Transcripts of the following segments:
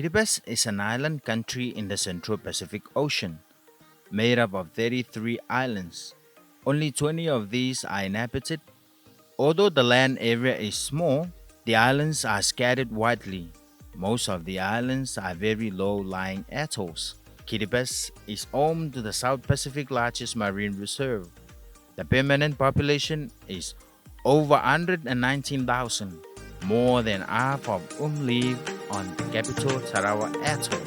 Kiribati is an island country in the Central Pacific Ocean, made up of 33 islands. Only 20 of these are inhabited. Although the land area is small, the islands are scattered widely. Most of the islands are very low-lying atolls. Kiribati is home to the South Pacific's largest marine reserve. The permanent population is over 119,000, more than half of whom live on the capital Tarawa Atoll.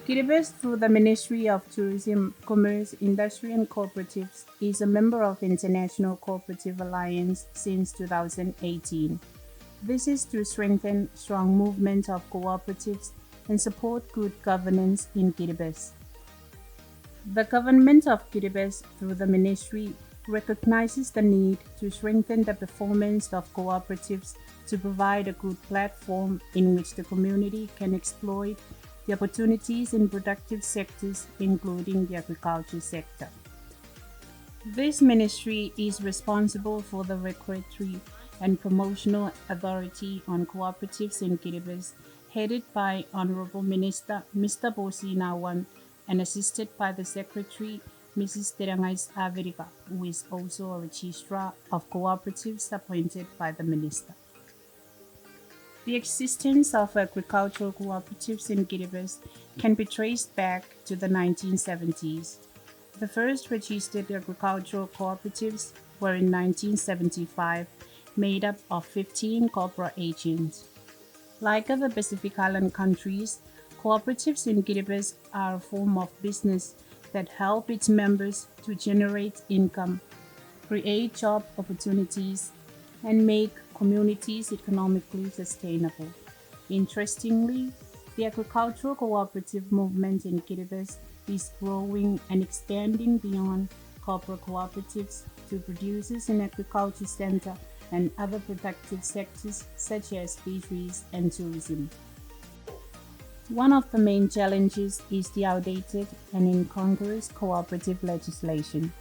Kiribati, through the Ministry of Tourism, Commerce, Industry and Cooperatives, is a member of International Cooperative Alliance since 2018. This is to strengthen strong movement of cooperatives and support good governance in Kiribati. The government of Kiribati, through the ministry, recognizes the need to strengthen the performance of cooperatives to provide a good platform in which the community can exploit the opportunities in productive sectors, including the agriculture sector. This ministry is responsible for the regulatory and promotional authority on cooperatives in Kiribati, headed by Honorable Minister Mr. Bosi Nawan and assisted by the Secretary Mrs. Terangais Averica, who is also a registrar of cooperatives appointed by the Minister. The existence of agricultural cooperatives in Kiribati can be traced back to the 1970s. The first registered agricultural cooperatives were in 1975, made up of 15 corporate agents. Like other Pacific Island countries, cooperatives in Kiribati are a form of business that help its members to generate income, create job opportunities, and make communities economically sustainable. Interestingly, the agricultural cooperative movement in Kiribati is growing and expanding beyond corporate cooperatives to producers in agriculture sector and other productive sectors such as fisheries and tourism. One of the main challenges is the outdated and incongruous cooperative legislation.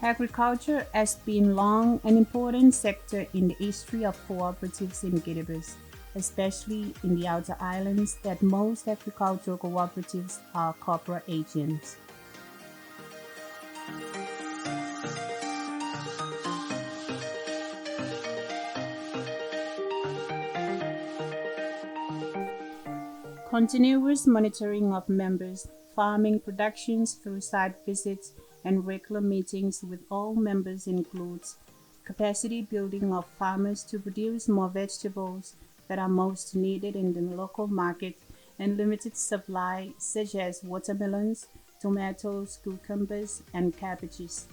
Agriculture has been long an important sector in the history of cooperatives in Kiribati, especially in the outer islands that most agricultural cooperatives are corporate agents. Continuous monitoring of members, farming productions through site visits, and regular meetings with all members includes capacity building of farmers to produce more vegetables that are most needed in the local market and limited supply such as watermelons, tomatoes, cucumbers, and cabbages,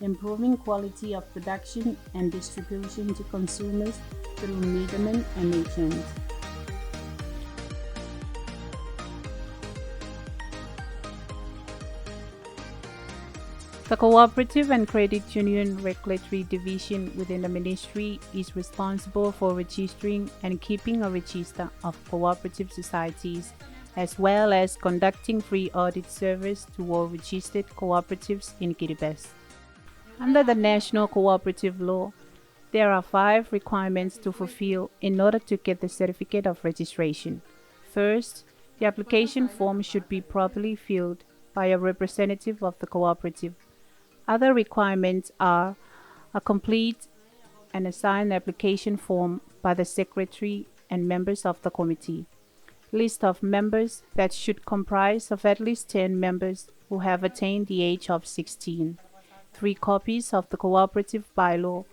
improving quality of production and distribution to consumers through middlemen and agents. The Cooperative and Credit Union Regulatory Division within the Ministry is responsible for registering and keeping a register of cooperative societies, as well as conducting free audit service to all registered cooperatives in Kiribati. Under the National Cooperative Law, there are 5 requirements to fulfill in order to get the certificate of registration. First, the application form should be properly filled by a representative of the cooperative. Other requirements are a complete and assigned application form by the Secretary and members of the committee, list of members that should comprise of at least 10 members who have attained the age of 16, 3 copies of the cooperative bylaw,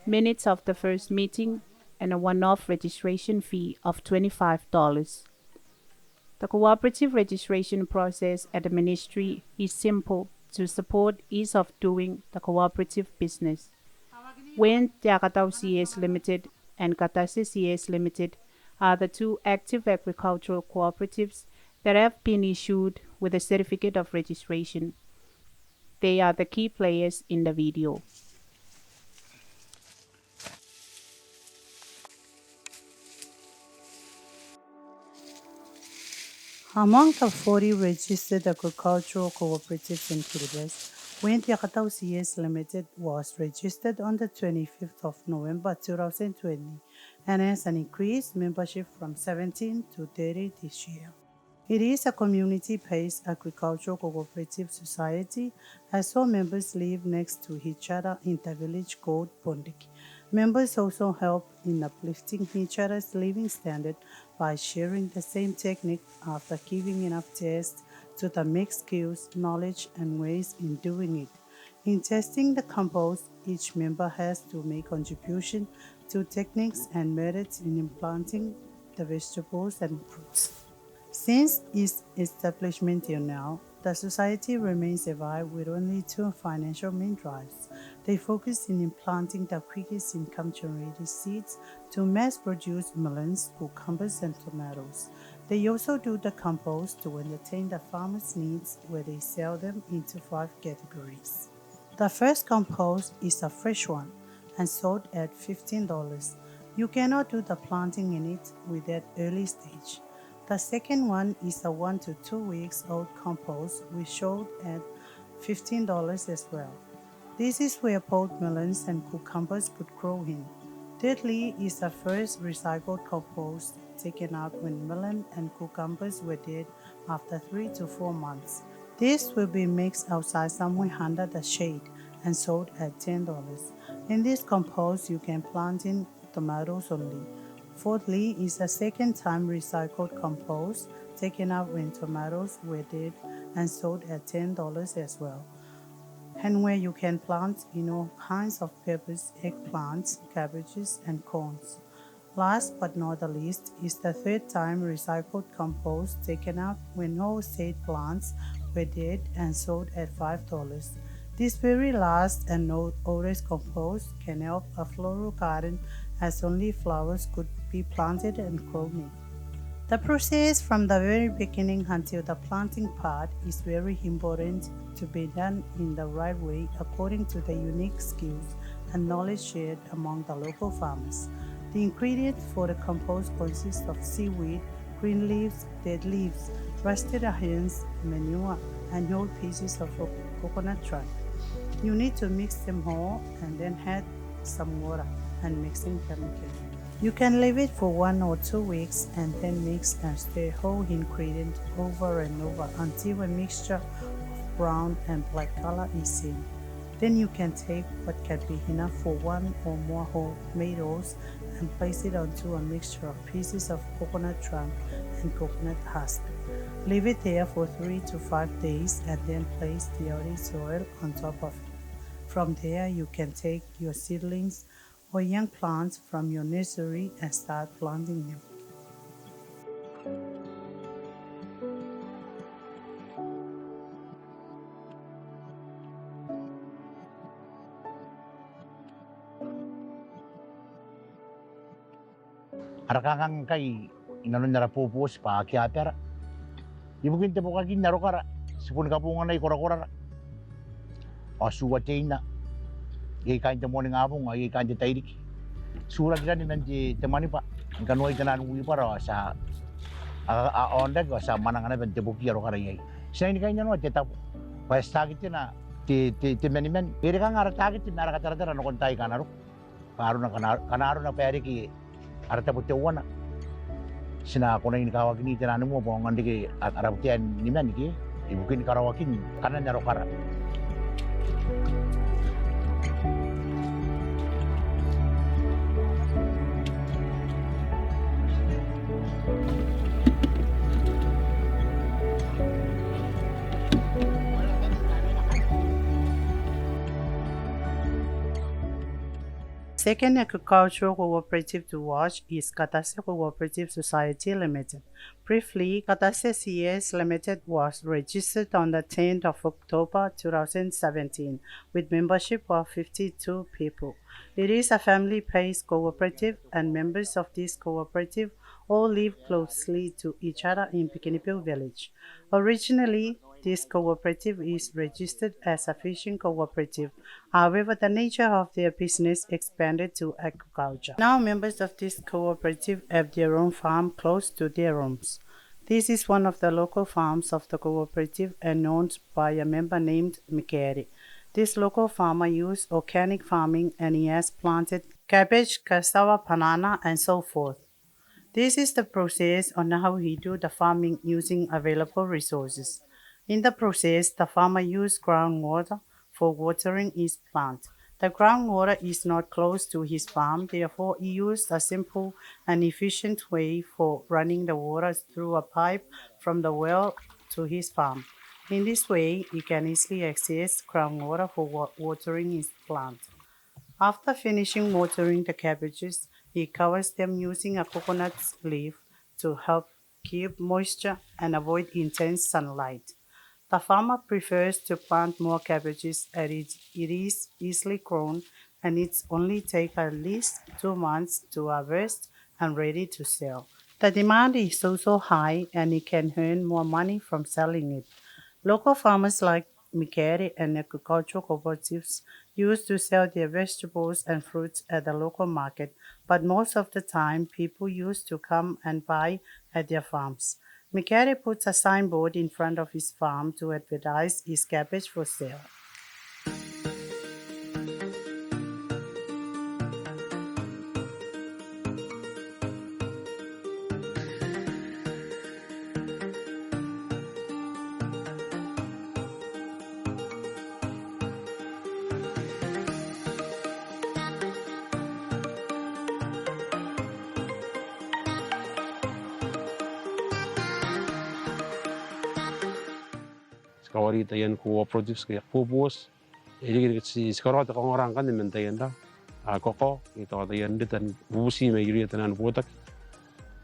minutes of the first meeting, and a one-off registration fee of $25. The cooperative registration process at the ministry is simple to support ease of doing the cooperative business. When Tiakatau CS Limited and Katase CS Limited are the 2 active agricultural cooperatives that have been issued with a certificate of registration. They are the key players in the video. Among the 40 registered agricultural cooperatives in Kiribati, When Yakatau CS Limited was registered on the 25th of November 2020 and has an increased membership from 17 to 30 this year. It is a community-based agricultural cooperative society as all members live next to each other in the village called Pondiki. Members also help in uplifting each other's living standard by sharing the same technique after giving enough tests to the mixed skills, knowledge, and ways in doing it. In testing the compost, each member has to make contribution to techniques and methods in planting the vegetables and fruits. Since its establishment till now, the society remains alive with only two financial main drives. They focus in implanting the quickest income-generating seeds to mass-produce melons, cucumbers, and tomatoes. They also do the compost to entertain the farmers' needs, where they sell them into five categories. The first compost is a fresh one and sold at $15. You cannot do the planting in it with that early stage. The second one is a 1 to 2 weeks old compost, which sold at $15 as well. This is where both melons and cucumbers could grow in. Thirdly is the first recycled compost taken out when melon and cucumbers were dead after 3 to 4 months. This will be mixed outside somewhere under the shade and sold at $10. In this compost, you can plant in tomatoes only. Fourthly is a second time recycled compost taken out when tomatoes were dead and sold at $10 as well, and where you can plant all kinds of peppers, eggplants, cabbages, and corns. Last but not the least is the third time recycled compost taken out when all seed plants were dead and sold at $5. This very last and oldest compost can help a floral garden as only flowers could be planted and grown in. The process from the very beginning until the planting part is very important to be done in the right way according to the unique skills and knowledge shared among the local farmers. The ingredients for the compost consist of seaweed, green leaves, dead leaves, rusted irons, manure, and old pieces of coconut trunk. You need to mix them all and then add some water and mixing chemical. You can leave it for 1 or 2 weeks and then mix and stir whole ingredient over and over until a mixture of brown and black color is seen. Then you can take what can be enough for one or more whole tomatoes and place it onto a mixture of pieces of coconut trunk and coconut husk. Leave it there for 3 to 5 days and then place the olive oil on top of it. From there, you can take your seedlings or young plants from your nursery and start planting them. Arakakang kay inanon nara pupus pa kiapera. Ibugin te pokakin naro kara. Sipun kapungan na ikora-kora. Asuwa chaina. Ye kain te morning abong ye kain te tairik. Sura kita ni nanti temani pa. Kanoi tenan wi para sa onda ko sa manangana ben te buki ro kara ye. Sa ini kain no te tap. Pa stagit na te menimen. Ere kang ara tagit na ara katara no kontai kanaro. Kanaro na pere ki arata putte wana sina kona ini kawagini tenanu mo bongan dike arabutian niman ki ibukin karawakin karena nyaro kara. Second agricultural cooperative to watch is Katase Cooperative Society Limited. Briefly, Katase CS Limited was registered on the 10th of October 2017 with membership of 52 people. It is a family-based cooperative and members of this cooperative all live closely to each other in Pikinipil village. Originally, this cooperative is registered as a fishing cooperative. However, the nature of their business expanded to agriculture. Now, members of this cooperative have their own farm close to their homes. This is one of the local farms of the cooperative and owned by a member named Mikeri. This local farmer used organic farming and he has planted cabbage, cassava, banana, and so forth. This is the process on how he do the farming using available resources. In the process, the farmer used groundwater for watering his plant. The groundwater is not close to his farm, therefore he used a simple and efficient way for running the water through a pipe from the well to his farm. In this way, he can easily access groundwater for watering his plant. After finishing watering the cabbages, he covers them using a coconut leaf to help keep moisture and avoid intense sunlight. The farmer prefers to plant more cabbages as it is easily grown and it only takes at least 2 months to harvest and ready to sell. The demand is also high and he can earn more money from selling it. Local farmers like Mikere and agricultural cooperatives used to sell their vegetables and fruits at the local market, but most of the time people used to come and buy at their farms. Mikere puts a signboard in front of his farm to advertise his cabbage for sale. Skawari tayan cooperatives kaya pupus. Jadi si sekarang tak orang kan dengan tayan dah. Koko itu tayan dia tan busi mayuri tanan putak.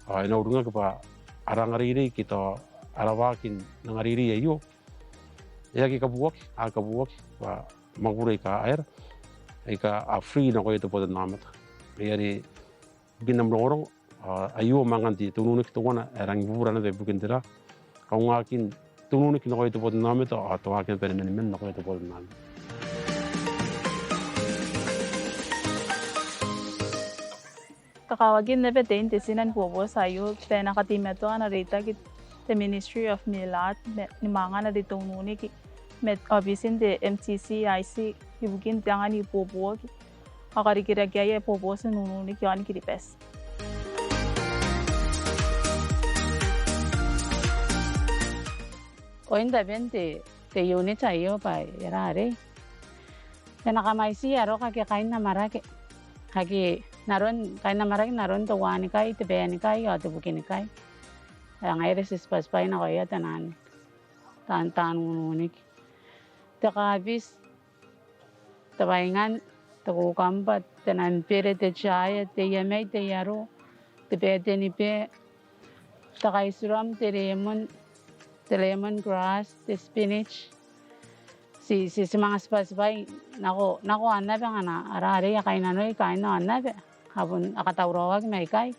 Ina urunga kepa arang ariri kita arawakin nangariri ayo. Ya kita buak pa magure ka air. Ika free na ko itu pada namat. Jadi binam lorong ayo manganti tununik tu wana arang buran ada bukan tera. Kau ngakin tununik na ko itu pada namat atau akin penemen na ko itu pada namat. Kakawagin na betain tisinan bobo sayo pena katimeto na rita kit the Ministry of Milat ni mga na ditong nuni ki met obisin de MTC IC ibugin tangan ni bobo akarikira kaya bobo sa nununi ki ani kiripes. Koin da bente te unit sayo pa erare. Pena kamaisi aro kaki kain na marake. Kaki naron kain na marake naron to wani kai te beni kai o te bukini kai. Ang iris ispaspay na kaya tanan. Tan unik. Te kabis tabaingan takukampat tanan pere te chaya te yamay te yaro te pete ni pe takaisuram te lemon grass te spinach si mga spasbay nako anabe nga na arari kain nanoy kain no anabe habon akatawrawag may kai